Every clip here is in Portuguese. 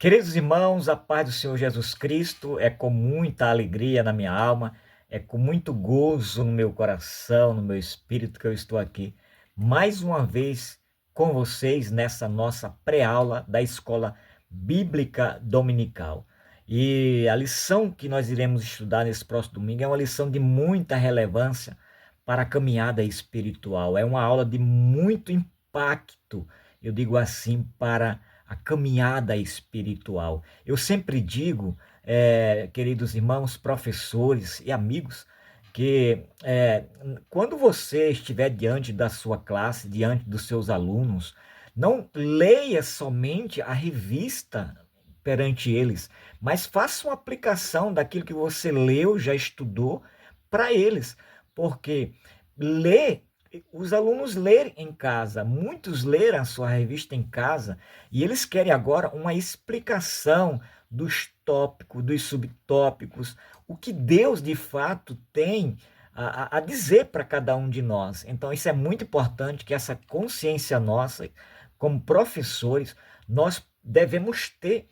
Queridos irmãos, a paz do Senhor Jesus Cristo é com muita alegria na minha alma, é com muito gozo no meu coração, no meu espírito que eu estou aqui mais uma vez com vocês nessa nossa pré-aula da Escola Bíblica Dominical. E a lição que nós iremos estudar nesse próximo domingo é uma lição de muita relevância para a caminhada espiritual. É uma aula de muito impacto, eu digo assim, para a caminhada espiritual. Eu sempre digo, queridos irmãos, professores e amigos, que quando você estiver diante da sua classe, diante dos seus alunos, não leia somente a revista perante eles, mas faça uma aplicação daquilo que você leu, já estudou, para eles, porque ler os alunos lerem em casa, muitos leram a sua revista em casa e eles querem agora uma explicação dos tópicos, dos subtópicos, o que Deus de fato tem a dizer para cada um de nós. Então, isso é muito importante que essa consciência nossa, como professores, nós devemos ter,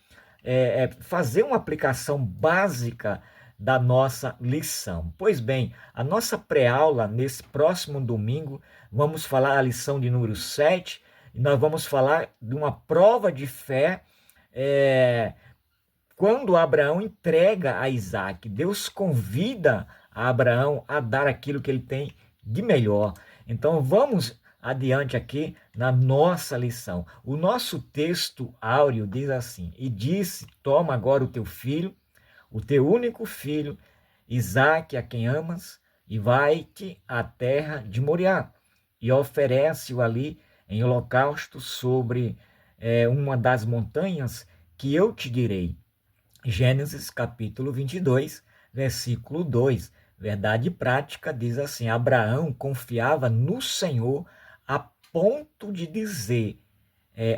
fazer uma aplicação básica da nossa lição. Pois bem, a nossa pré-aula nesse próximo domingo, vamos falar a lição de número 7, e nós vamos falar de uma prova de fé, quando Abraão entrega a Isaac. Deus convida a Abraão a dar aquilo que ele tem de melhor. Então vamos adiante aqui na nossa lição. O nosso texto áureo diz assim: E disse: Toma agora o teu filho, o teu único filho, Isaque, a quem amas, e vai-te à terra de Moriá, e oferece-o ali em holocausto sobre uma das montanhas que eu te direi. Gênesis capítulo 22, versículo 2. Verdade prática diz assim: Abraão confiava no Senhor a ponto de dizer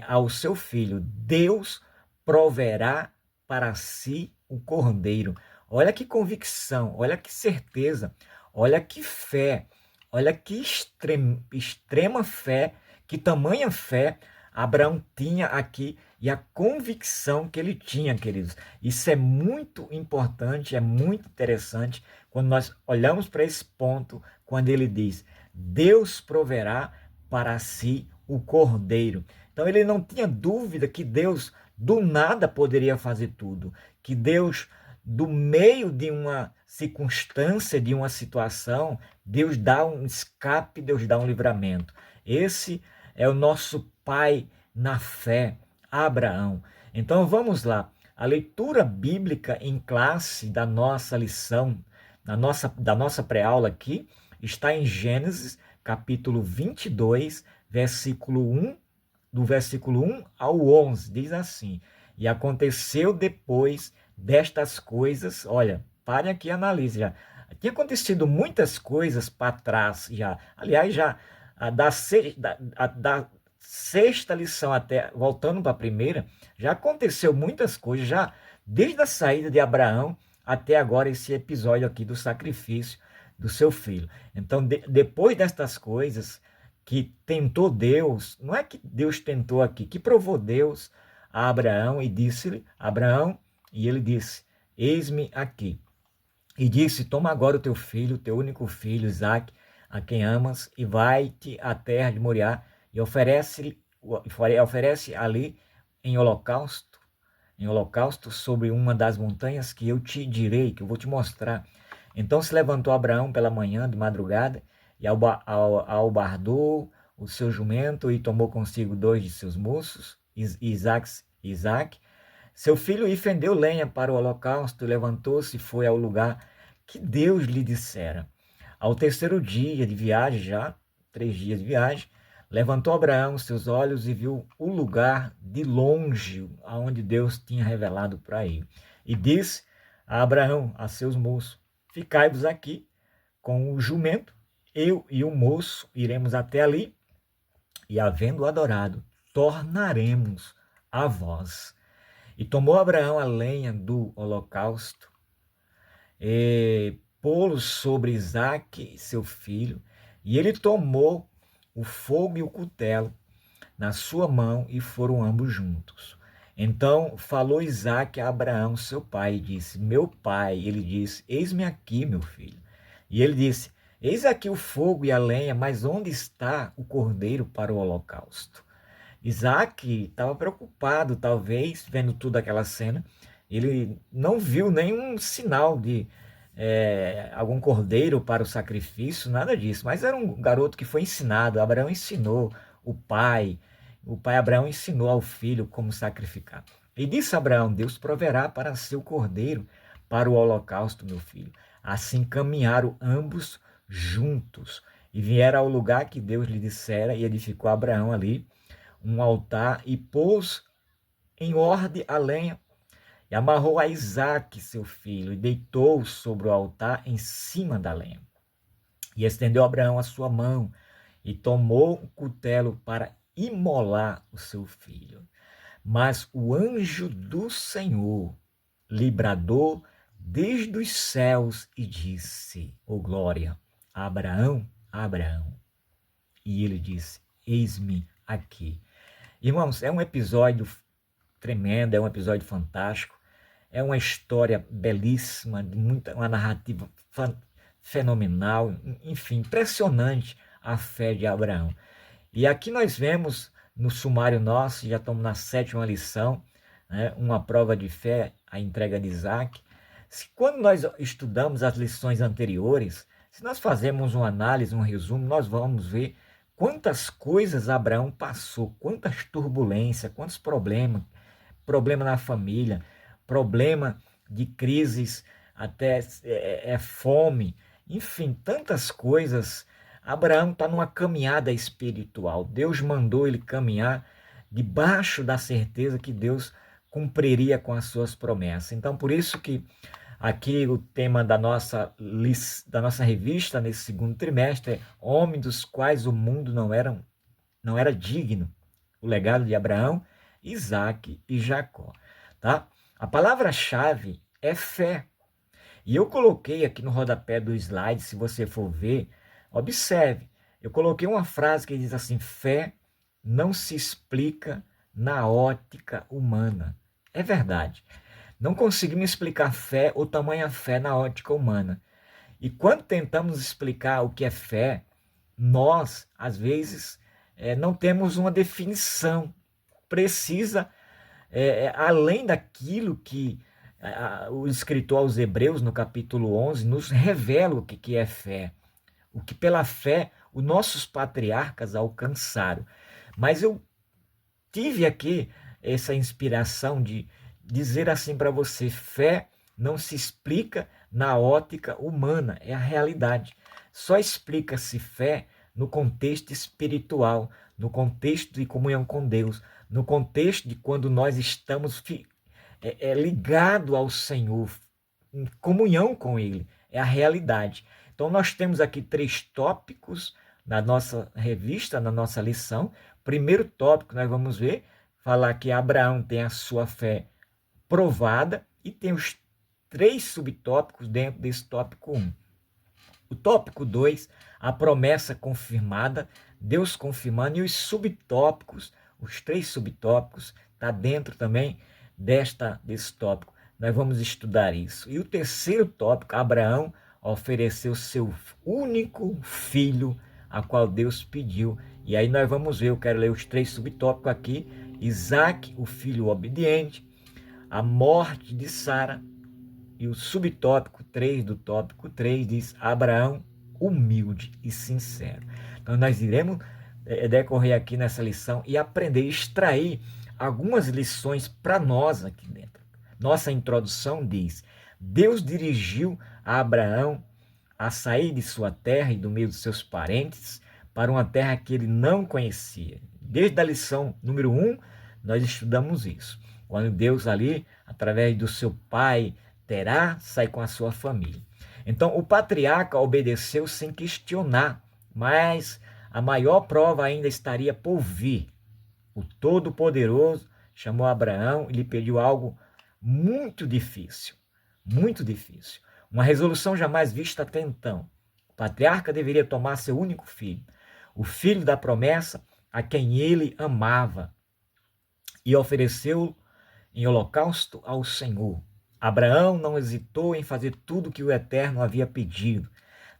ao seu filho: Deus proverá para si o cordeiro. Olha que convicção, olha que certeza, olha que fé, olha que extrema fé, que tamanha fé Abraão tinha aqui e a convicção que ele tinha, queridos. Isso é muito importante, é muito interessante quando nós olhamos para esse ponto, quando ele diz: Deus proverá para si o cordeiro. Então ele não tinha dúvida que Deus do nada poderia fazer tudo, que Deus do meio de uma circunstância, de uma situação, Deus dá um escape, Deus dá um livramento. Esse é o nosso pai na fé, Abraão. Então vamos lá. A leitura bíblica em classe da nossa lição, da nossa pré-aula aqui, está em Gênesis, capítulo 22, versículo 1, do versículo 1 ao 11, diz assim: E aconteceu depois destas coisas, olha, pare aqui e analise já. Tinha acontecido muitas coisas para trás já. Aliás, já da sexta lição até, voltando para a primeira, já aconteceu muitas coisas, já desde a saída de Abraão até agora esse episódio aqui do sacrifício do seu filho. Então, depois destas coisas que tentou Deus, não é que Deus tentou aqui, que provou Deus a Abraão e disse-lhe: Abraão, e ele disse: Eis-me aqui. E disse: Toma agora o teu filho, o teu único filho, Isaque, a quem amas, e vai-te à terra de Moriá e oferece ali em holocausto sobre uma das montanhas que eu te direi, que eu vou te mostrar. Então se levantou Abraão pela manhã de madrugada e albardou o seu jumento e tomou consigo 2 de seus moços, Isaque, seu filho, e fendeu lenha para o holocausto, levantou-se e foi ao lugar que Deus lhe dissera. Ao terceiro dia de viagem, já 3 dias de viagem, levantou Abraão seus olhos e viu o lugar de longe, aonde Deus tinha revelado para ele. E disse a Abraão, a seus moços: Ficai-vos aqui com o jumento, eu e o moço iremos até ali, e havendo adorado, tornaremos a vós. E tomou Abraão a lenha do holocausto, e pô-lo sobre Isaque, seu filho, e ele tomou o fogo e o cutelo na sua mão, e foram ambos juntos. Então falou Isaque a Abraão, seu pai, e disse: Meu pai. Ele disse: Eis-me aqui, meu filho. E ele disse: Eis aqui o fogo e a lenha, mas onde está o cordeiro para o holocausto? Isaac estava preocupado, talvez, vendo toda aquela cena. Ele não viu nenhum sinal de algum cordeiro para o sacrifício, nada disso. Mas era um garoto que foi ensinado. Abraão ensinou o pai. O pai Abraão ensinou ao filho como sacrificar. E disse a Abraão: Deus proverá para seu cordeiro para o holocausto, meu filho. Assim caminharam ambos juntos e vieram ao lugar que Deus lhe dissera, e edificou Abraão ali um altar e pôs em ordem a lenha e amarrou a Isaque, seu filho, e deitou sobre o altar em cima da lenha. E estendeu Abraão a sua mão e tomou um cutelo para imolar o seu filho. Mas o anjo do Senhor lhe bradou desde os céus e disse: Ô glória, Abraão, Abraão. E ele disse: Eis-me aqui. Irmãos, é um episódio tremendo, é um episódio fantástico, é uma história belíssima, uma narrativa fenomenal, enfim, impressionante a fé de Abraão. E aqui nós vemos no sumário nosso, já estamos na 7ª lição, né, uma prova de fé, a entrega de Isaac. Quando nós estudamos as lições anteriores, se nós fazemos uma análise, um resumo, nós vamos ver quantas coisas Abraão passou, quantas turbulências, quantos problemas, problema na família, problema de crises, até fome, enfim, tantas coisas. Abraão está numa caminhada espiritual. Deus mandou ele caminhar debaixo da certeza que Deus cumpriria com as suas promessas. Então, por isso que aqui o tema da nossa revista nesse segundo trimestre é Homens dos quais o mundo não era digno. O legado de Abraão, Isaque e Jacó. Tá? A palavra-chave é fé. E eu coloquei aqui no rodapé do slide, se você for ver, observe. Eu coloquei uma frase que diz assim: fé não se explica na ótica humana. É verdade. Não conseguimos explicar fé ou tamanha fé na ótica humana. E quando tentamos explicar o que é fé, nós, às vezes, não temos uma definição precisa, além daquilo que o escritor aos Hebreus, no capítulo 11, nos revela o que é fé. O que pela fé os nossos patriarcas alcançaram. Mas eu tive aqui essa inspiração de dizer assim para você: fé não se explica na ótica humana, é a realidade. Só explica-se fé no contexto espiritual, no contexto de comunhão com Deus, no contexto de quando nós estamos ligados ao Senhor, em comunhão com Ele, é a realidade. Então nós temos aqui 3 tópicos na nossa revista, na nossa lição. Primeiro tópico nós vamos ver, falar que Abraão tem a sua fé provada, e tem os 3 subtópicos dentro desse tópico 1. O tópico 2, a promessa confirmada, Deus confirmando, e os subtópicos, os 3 subtópicos, está dentro também desse tópico. Nós vamos estudar isso. E o terceiro tópico, Abraão ofereceu seu único filho, a qual Deus pediu. E aí nós vamos ver, eu quero ler os 3 subtópicos aqui: Isaque, o filho obediente, a morte de Sara, e o subtópico 3 do tópico 3 diz Abraão humilde e sincero. Então nós iremos decorrer aqui nessa lição e aprender, extrair algumas lições para nós aqui dentro. Nossa introdução diz: Deus dirigiu a Abraão a sair de sua terra e do meio dos seus parentes para uma terra que ele não conhecia. Desde a lição número 1, nós estudamos isso. Quando Deus ali, através do seu pai, Terá, sai com a sua família. Então, o patriarca obedeceu sem questionar, mas a maior prova ainda estaria por vir. O Todo-Poderoso chamou Abraão e lhe pediu algo muito difícil, muito difícil. Uma resolução jamais vista até então. O patriarca deveria tomar seu único filho, o filho da promessa, a quem ele amava, e ofereceu em holocausto ao Senhor. Abraão não hesitou em fazer tudo o que o Eterno havia pedido.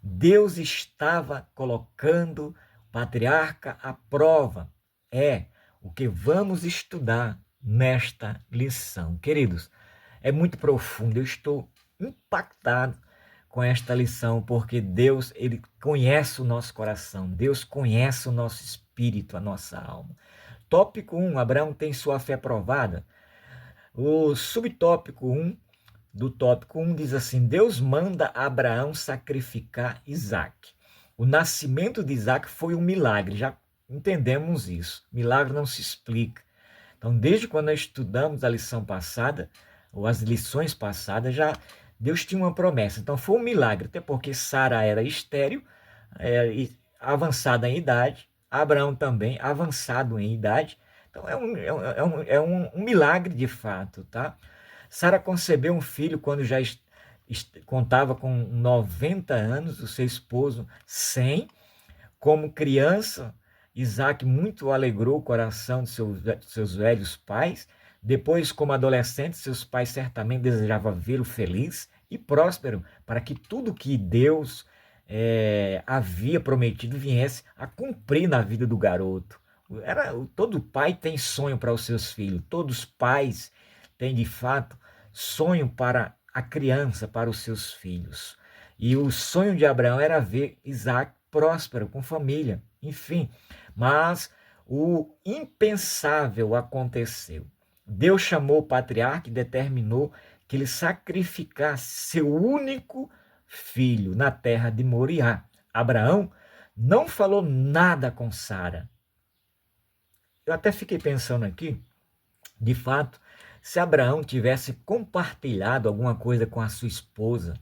Deus estava colocando o patriarca à prova. É o que vamos estudar nesta lição. Queridos, é muito profundo. Eu estou impactado com esta lição, porque Deus, ele conhece o nosso coração. Deus conhece o nosso espírito, a nossa alma. Tópico 1, Abraão tem sua fé provada. O subtópico 1 do tópico 1 diz assim: Deus manda Abraão sacrificar Isaque. O nascimento de Isaque foi um milagre, já entendemos isso. Milagre não se explica. Então, desde quando nós estudamos a lição passada, ou as lições passadas, já Deus tinha uma promessa. Então, foi um milagre, até porque Sara era estéril, avançada em idade, Abraão também, avançado em idade. Então, é um milagre de fato, tá? Sara concebeu um filho quando já contava com 90 anos, o seu esposo 100. Como criança, Isaac muito alegrou o coração de seus velhos pais. Depois, como adolescente, seus pais certamente desejavam vê-lo feliz e próspero, para que tudo que Deus havia prometido viesse a cumprir na vida do garoto. Todo pai tem sonho para os seus filhos, todos os pais têm de fato sonho para a criança, para os seus filhos. E o sonho de Abraão era ver Isaac próspero, com família, enfim. Mas o impensável aconteceu. Deus chamou o patriarca e determinou que ele sacrificasse seu único filho na terra de Moriá. Abraão não falou nada com Sara. Eu até fiquei pensando aqui, de fato, se Abraão tivesse compartilhado alguma coisa com a sua esposa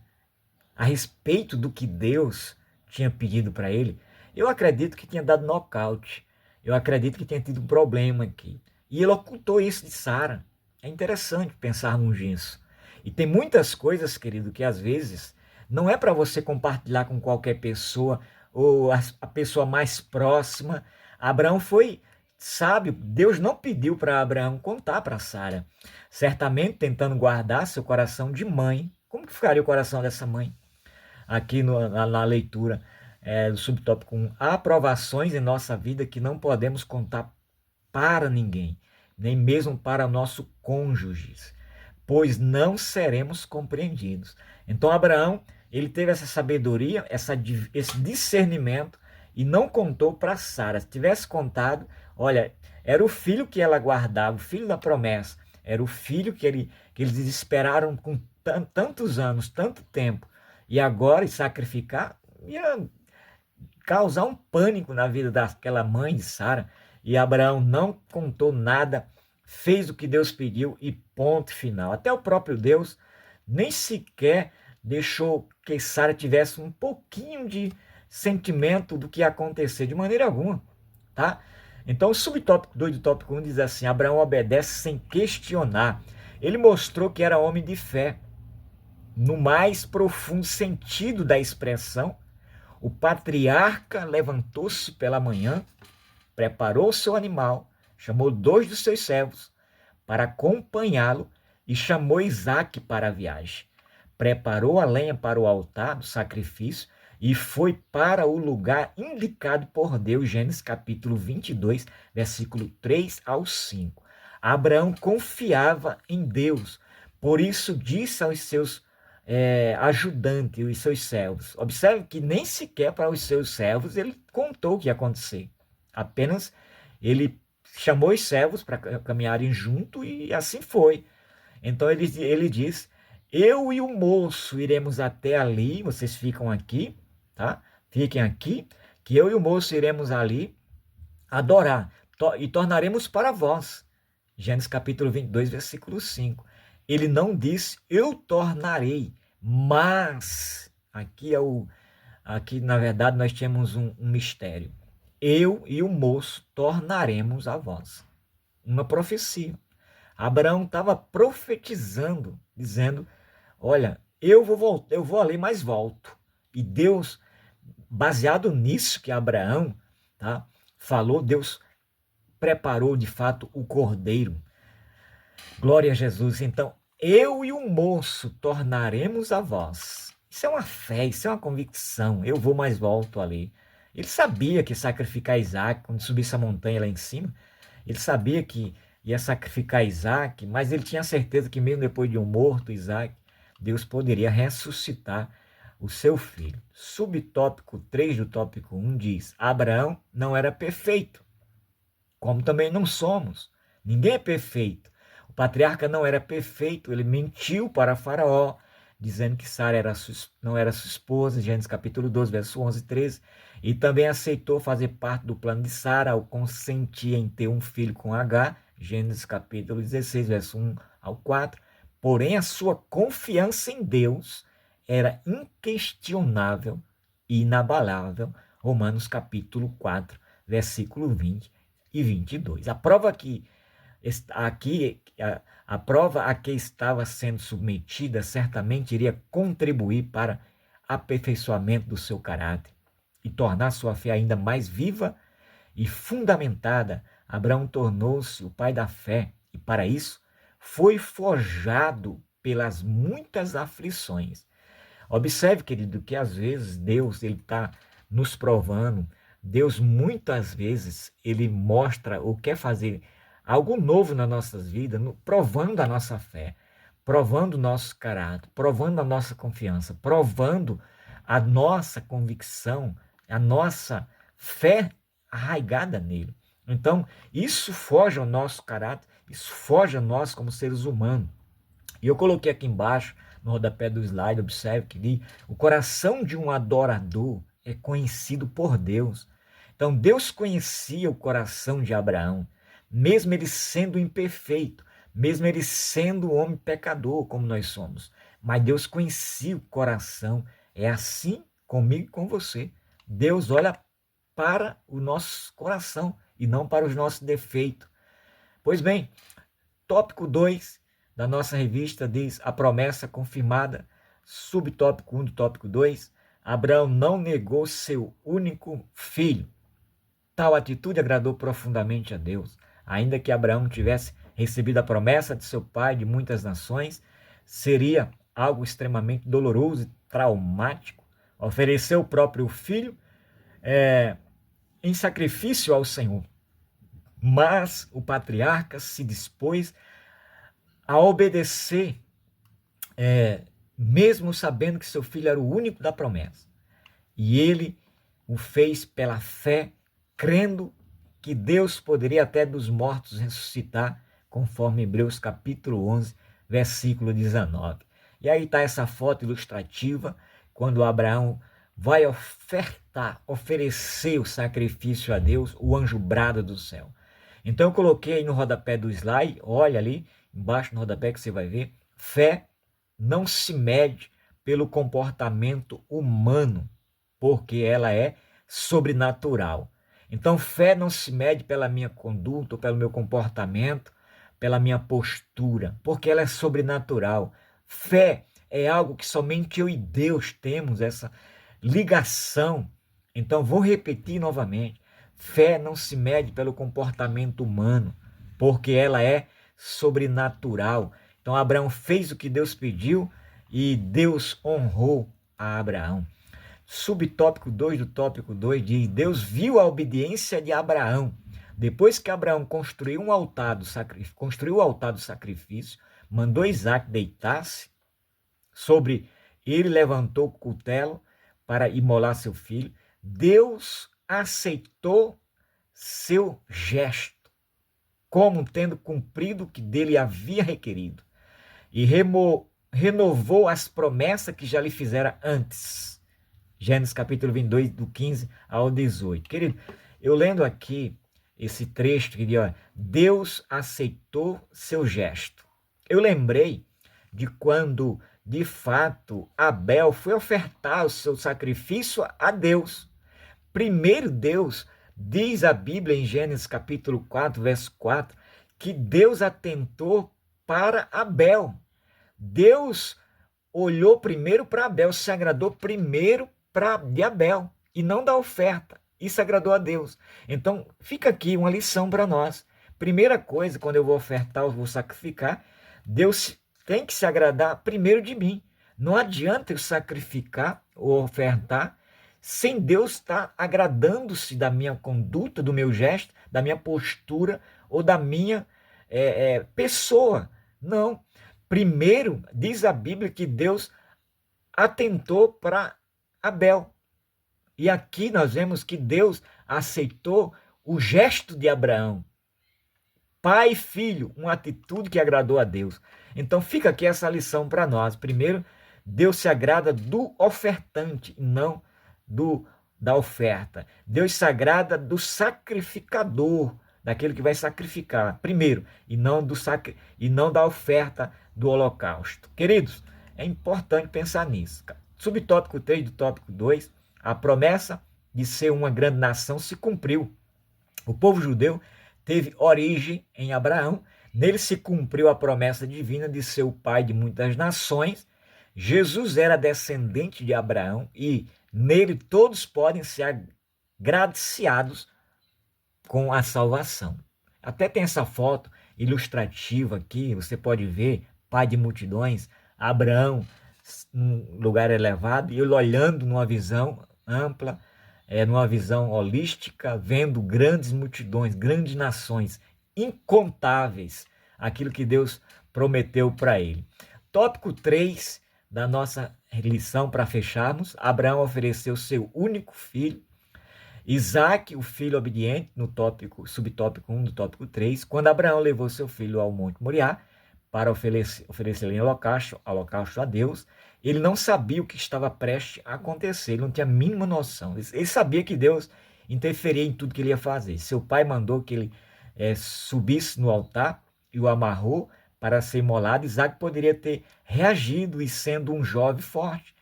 a respeito do que Deus tinha pedido para ele, eu acredito que tinha dado nocaute. Eu acredito que tinha tido um problema aqui. E ele ocultou isso de Sara. É interessante pensarmos nisso. E tem muitas coisas, querido, que às vezes não é para você compartilhar com qualquer pessoa ou a pessoa mais próxima. Abraão foi sábio. Deus não pediu para Abraão contar para Sara. Certamente tentando guardar seu coração de mãe. Como que ficaria o coração dessa mãe? Aqui na leitura do subtópico 1, há aprovações em nossa vida que não podemos contar para ninguém, nem mesmo para nosso cônjuge, pois não seremos compreendidos. Então Abraão, ele teve essa sabedoria, esse discernimento e não contou para Sara. Se tivesse contado, olha, era o filho que ela guardava, o filho da promessa, era o filho que eles esperaram com tantos anos, tanto tempo, e agora sacrificar ia causar um pânico na vida daquela mãe de Sara. E Abraão não contou nada, fez o que Deus pediu e ponto final. Até o próprio Deus nem sequer deixou que Sara tivesse um pouquinho de sentimento do que ia acontecer, de maneira alguma, tá? Então o subtópico 2 do tópico 1 diz assim: Abraão obedece sem questionar. Ele mostrou que era homem de fé. No mais profundo sentido da expressão, o patriarca levantou-se pela manhã, preparou seu animal, chamou 2 dos seus servos para acompanhá-lo e chamou Isaque para a viagem. Preparou a lenha para o altar do sacrifício e foi para o lugar indicado por Deus, Gênesis capítulo 22, versículo 3 ao 5. Abraão confiava em Deus, por isso disse aos seus ajudante, os seus servos. Observe que nem sequer para os seus servos ele contou o que ia acontecer. Apenas ele chamou os servos para caminharem junto e assim foi. Então ele diz: eu e o moço iremos até ali, vocês ficam aqui, tá? Fiquem aqui, que eu e o moço iremos ali adorar e tornaremos para vós. Gênesis capítulo 22, versículo 5. Ele não disse, eu tornarei, mas aqui na verdade nós temos um mistério. Eu e o moço tornaremos a vós. Uma profecia. Abraão estava profetizando, dizendo, olha, eu vou ali, mas volto. E Deus, baseado nisso que Abraão falou, Deus preparou de fato o cordeiro. Glória a Jesus. Então, eu e o moço tornaremos a vós. Isso é uma fé, isso é uma convicção. Eu vou, mas volto ali. Ele sabia que sacrificar Isaac, quando subisse a montanha lá em cima, ele sabia que ia sacrificar Isaac, mas ele tinha certeza que mesmo depois de um morto Isaac, Deus poderia ressuscitar o seu filho. Subtópico 3 do tópico 1 diz: Abraão não era perfeito, como também não somos. Ninguém é perfeito. O patriarca não era perfeito, ele mentiu para Faraó, dizendo que Sara não era sua esposa, Gênesis capítulo 12, verso 11 e 13, e também aceitou fazer parte do plano de Sara ao consentir em ter um filho com H, Gênesis capítulo 16, verso 1 ao 4, porém a sua confiança em Deus era inquestionável e inabalável, Romanos capítulo 4, versículo 20 e 22. A prova a prova a que estava sendo submetida certamente iria contribuir para aperfeiçoamento do seu caráter e tornar sua fé ainda mais viva e fundamentada. Abraão tornou-se o pai da fé e, para isso, foi forjado pelas muitas aflições. Observe, querido, que às vezes Deus está nos provando. Deus muitas vezes ele mostra ou quer fazer algo novo nas nossas vidas, provando a nossa fé, provando o nosso caráter, provando a nossa confiança, provando a nossa convicção, a nossa fé arraigada nele. Então, isso foge ao nosso caráter, isso foge a nós como seres humanos. E eu coloquei aqui embaixo, no rodapé do slide, observe que diz: o coração de um adorador é conhecido por Deus. Então, Deus conhecia o coração de Abraão, mesmo ele sendo imperfeito, mesmo ele sendo homem pecador, como nós somos. Mas Deus conhecia o coração. É assim comigo e com você. Deus olha para o nosso coração e não para os nossos defeitos. Pois bem, tópico 2 da nossa revista diz: a promessa confirmada. Subtópico 1 do tópico 2: Abraão não negou seu único filho. Tal atitude agradou profundamente a Deus. Ainda que Abraão tivesse recebido a promessa de seu pai de muitas nações, seria algo extremamente doloroso e traumático oferecer o próprio filho em sacrifício ao Senhor. Mas o patriarca se dispôs a obedecer, mesmo sabendo que seu filho era o único da promessa. E ele o fez pela fé, crendo que Deus poderia até dos mortos ressuscitar, conforme Hebreus capítulo 11, versículo 19. E aí está essa foto ilustrativa, quando Abraão vai oferecer o sacrifício a Deus, o anjo brada do céu. Então eu coloquei aí no rodapé do slide, olha ali, embaixo no rodapé que você vai ver: fé não se mede pelo comportamento humano, porque ela é sobrenatural. Então, fé não se mede pela minha conduta, ou pelo meu comportamento, pela minha postura, porque ela é sobrenatural. Fé é algo que somente eu e Deus temos essa ligação. Então, vou repetir novamente: fé não se mede pelo comportamento humano, porque ela é sobrenatural. Então, Abraão fez o que Deus pediu e Deus honrou a Abraão. Subtópico 2 do tópico 2 diz: Deus viu a obediência de Abraão. Depois que Abraão construiu o altar do sacrifício, mandou Isaac deitar-se, sobre ele levantou o cutelo para imolar seu filho. Deus aceitou seu gesto, como tendo cumprido o que dele havia requerido, e renovou as promessas que já lhe fizera antes. Gênesis capítulo 22, do 15 ao 18. Querido, eu lendo aqui esse trecho que diz: Deus aceitou seu gesto. Eu lembrei de quando, de fato, Abel foi ofertar o seu sacrifício a Deus. Primeiro Deus, diz a Bíblia em Gênesis capítulo 4, verso 4, que Deus atentou para Abel. Deus olhou primeiro para Abel, se agradou primeiro de Abel e não da oferta. Isso agradou a Deus. Então, fica aqui uma lição para nós. primeira coisa, quando eu vou ofertar, eu vou sacrificar, Deus tem que se agradar primeiro de mim. Não adianta eu sacrificar ou ofertar sem Deus estar agradando-se da minha conduta, do meu gesto, da minha postura ou da minha pessoa. Não. Primeiro, diz a Bíblia que Deus atentou para Abel. E aqui nós vemos que Deus aceitou o gesto de Abraão. Pai e filho, uma atitude que agradou a Deus. Então fica aqui essa lição para nós. Primeiro, Deus se agrada do ofertante, não da oferta. Deus se agrada do sacrificador, daquele que vai sacrificar, primeiro, e não da oferta do holocausto. Queridos, é importante pensar nisso. Subtópico 3 do tópico 2, a promessa de ser uma grande nação se cumpriu. O povo judeu teve origem em Abraão, nele se cumpriu a promessa divina de ser o pai de muitas nações. Jesus era descendente de Abraão e nele todos podem ser agraciados com a salvação. Até tem essa foto ilustrativa aqui, você pode ver, pai de multidões, Abraão num lugar elevado e ele olhando numa visão ampla, numa visão holística, vendo grandes multidões, grandes nações, incontáveis, aquilo que Deus prometeu para ele. Tópico 3 da nossa lição para fecharmos, Abraão ofereceu seu único filho, Isaac, o filho obediente, no subtópico 1 do tópico 3, quando Abraão levou seu filho ao Monte Moriá para oferecer em holocausto a Deus, ele não sabia o que estava prestes a acontecer, ele não tinha a mínima noção. Ele sabia que Deus interferia em tudo que ele ia fazer. Seu pai mandou que ele subisse no altar e o amarrou para ser imolado. Isaac poderia ter reagido e sendo um jovem forte.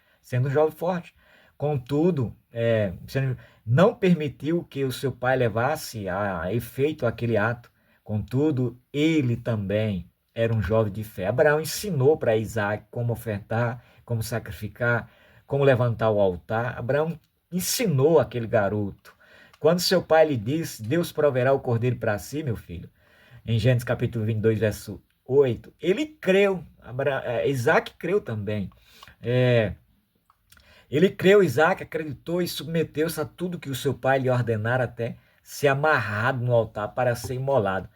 Contudo, não permitiu que o seu pai levasse a efeito aquele ato. Contudo, ele também era um jovem de fé. Abraão ensinou para Isaac como ofertar, como sacrificar, como levantar o altar. Abraão ensinou aquele garoto. Quando seu pai lhe disse, Deus proverá o cordeiro para si, meu filho, em Gênesis capítulo 22, verso 8, ele creu. Isaac creu também. Ele creu, Isaac acreditou e submeteu-se a tudo que o seu pai lhe ordenara até ser amarrado no altar para ser imolado.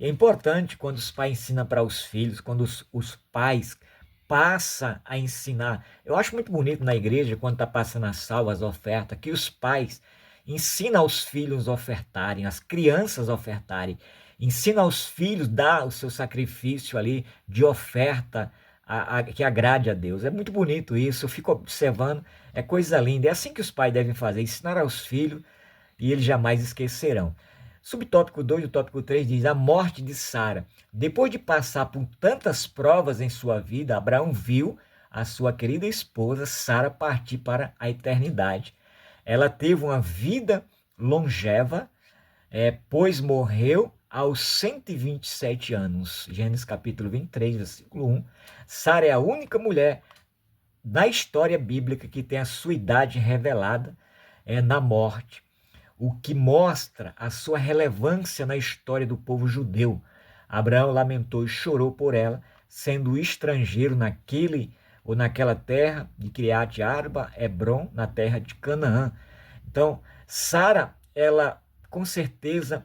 É importante quando os pais ensinam para os filhos, quando os pais passam a ensinar. Eu acho muito bonito na igreja, quando está passando as salvas, as ofertas, que os pais ensinam aos filhos a ofertarem, as crianças a ofertarem. Ensina aos filhos, dá o seu sacrifício ali de oferta, que agrade a Deus. É muito bonito isso, eu fico observando, é coisa linda. É assim que os pais devem fazer, ensinar aos filhos e eles jamais esquecerão. Subtópico 2 do tópico 3 diz, a morte de Sara. Depois de passar por tantas provas em sua vida, Abraão viu a sua querida esposa Sara partir para a eternidade. Ela teve uma vida longeva, pois morreu aos 127 anos. Gênesis capítulo 23, versículo 1. Sara é a única mulher da história bíblica que tem a sua idade revelada na morte, o que mostra a sua relevância na história do povo judeu. Abraão lamentou e chorou por ela, sendo estrangeiro naquela terra de Criate Arba, Hebron, na terra de Canaã. Então, Sara, ela com certeza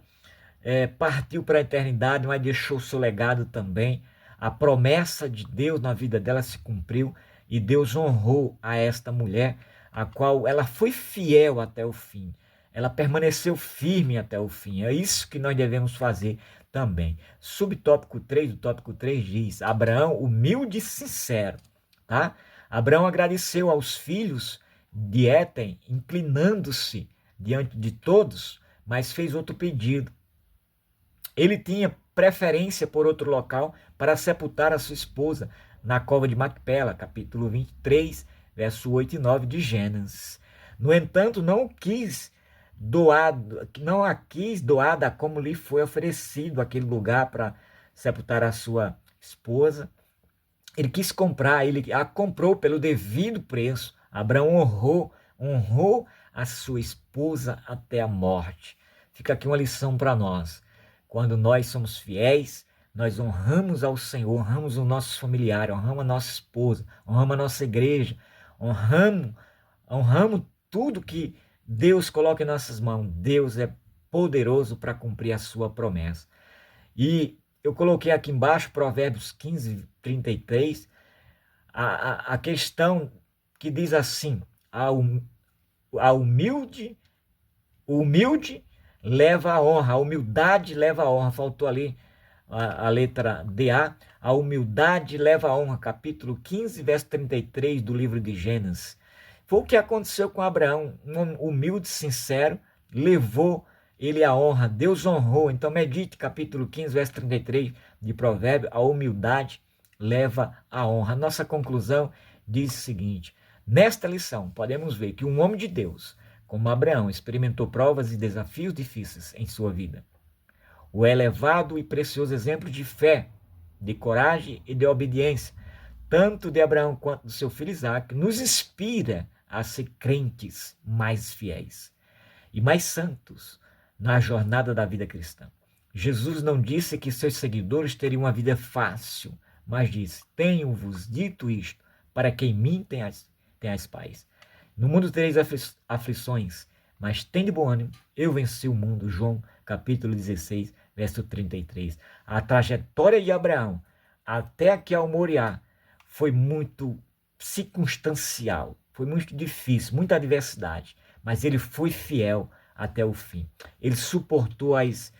partiu para a eternidade, mas deixou seu legado também. A promessa de Deus na vida dela se cumpriu e Deus honrou a esta mulher, a qual ela foi fiel até o fim. Ela permaneceu firme até o fim. É isso que nós devemos fazer também. Subtópico 3 do tópico 3 diz, Abraão humilde e sincero. Tá? Abraão agradeceu aos filhos de Éten, inclinando-se diante de todos, mas fez outro pedido. Ele tinha preferência por outro local para sepultar a sua esposa na cova de Macpela, capítulo 23, verso 8 e 9 de Gênesis. No entanto, não a quis doada como lhe foi oferecido aquele lugar para sepultar a sua esposa. Ele quis comprar, ele a comprou pelo devido preço. Abraão honrou a sua esposa até a morte. Fica aqui uma lição para nós. Quando nós somos fiéis, nós honramos ao Senhor, honramos os nossos familiares, honramos a nossa esposa, honramos a nossa igreja, honramos tudo que Deus coloca em nossas mãos. Deus é poderoso para cumprir a sua promessa. E eu coloquei aqui embaixo, Provérbios 15, 33, a questão que diz assim: a humilde, o humilde leva a honra, a humildade leva a honra. Faltou ali a letra DA. A humildade leva a honra, capítulo 15, verso 33 do livro de Gênesis. Foi o que aconteceu com Abraão, um homem humilde, sincero, levou ele a honra, Deus honrou. Então medite, capítulo 15, verso 33 de Provérbios: a humildade leva a honra. A nossa conclusão diz o seguinte: nesta lição podemos ver que um homem de Deus, como Abraão, experimentou provas e desafios difíceis em sua vida. O elevado e precioso exemplo de fé, de coragem e de obediência, tanto de Abraão quanto do seu filho Isaque, nos inspira a ser crentes mais fiéis e mais santos na jornada da vida cristã. Jesus não disse que seus seguidores teriam uma vida fácil, mas disse: tenho-vos dito isto, para que em mim tenhais paz. No mundo tereis aflições, mas tende bom ânimo, eu venci o mundo. João capítulo 16, verso 33. A trajetória de Abraão até aqui ao Moriá foi muito circunstancial, foi muito difícil, muita adversidade, mas ele foi fiel até o fim. Ele suportou as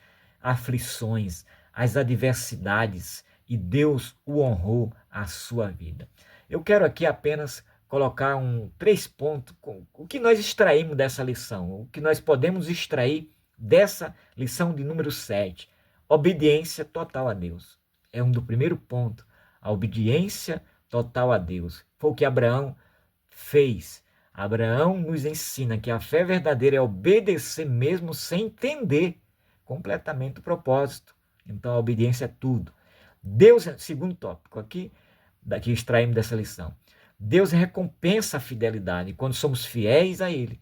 aflições, as adversidades, e Deus o honrou a sua vida. Eu quero aqui apenas colocar 3 pontos, o que nós extraímos dessa lição, o que nós podemos extrair dessa lição de número 7. Obediência total a Deus. É um do primeiro ponto, a obediência total a Deus. Foi o que Abraão fez. Abraão nos ensina que a fé verdadeira é obedecer mesmo sem entender completamente o propósito. Então a obediência é tudo. Deus, segundo tópico aqui, daqui extraímos dessa lição, Deus recompensa a fidelidade quando somos fiéis a Ele.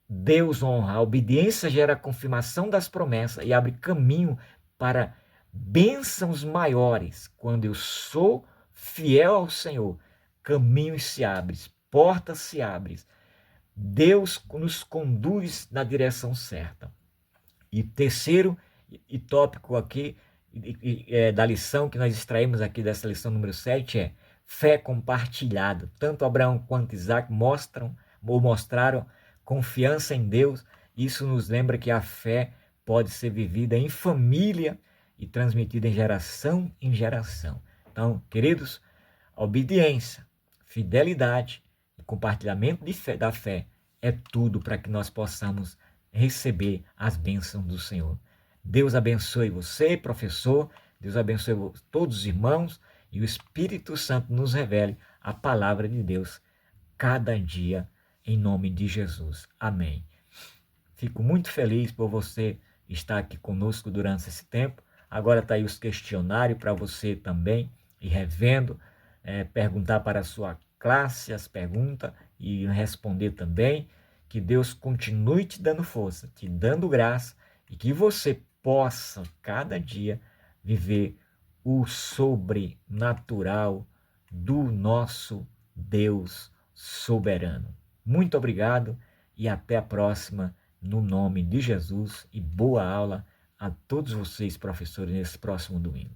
Deus honra. A obediência gera a confirmação das promessas e abre caminho para bênçãos maiores. Quando eu sou fiel ao Senhor, caminhos se abrem, portas se abrem. Deus nos conduz na direção certa. E terceiro e tópico aqui da lição que nós extraímos aqui dessa lição número 7 é fé compartilhada. Tanto Abraão quanto Isaque mostraram confiança em Deus. Isso nos lembra que a fé pode ser vivida em família e transmitida em geração. Então, queridos, obediência, fidelidade e compartilhamento da fé é tudo para que nós possamos receber as bênçãos do Senhor. Deus abençoe você, professor. Deus abençoe todos os irmãos. E o Espírito Santo nos revele a palavra de Deus cada dia, em nome de Jesus. Amém. Fico muito feliz por você estar aqui conosco durante esse tempo. Agora está aí os questionários para você também ir revendo, perguntar para a sua classe as perguntas e responder também. Que Deus continue te dando força, te dando graça, e que você possa cada dia viver o sobrenatural do nosso Deus soberano. Muito obrigado e até a próxima, no nome de Jesus, e boa aula a todos vocês, professores, nesse próximo domingo.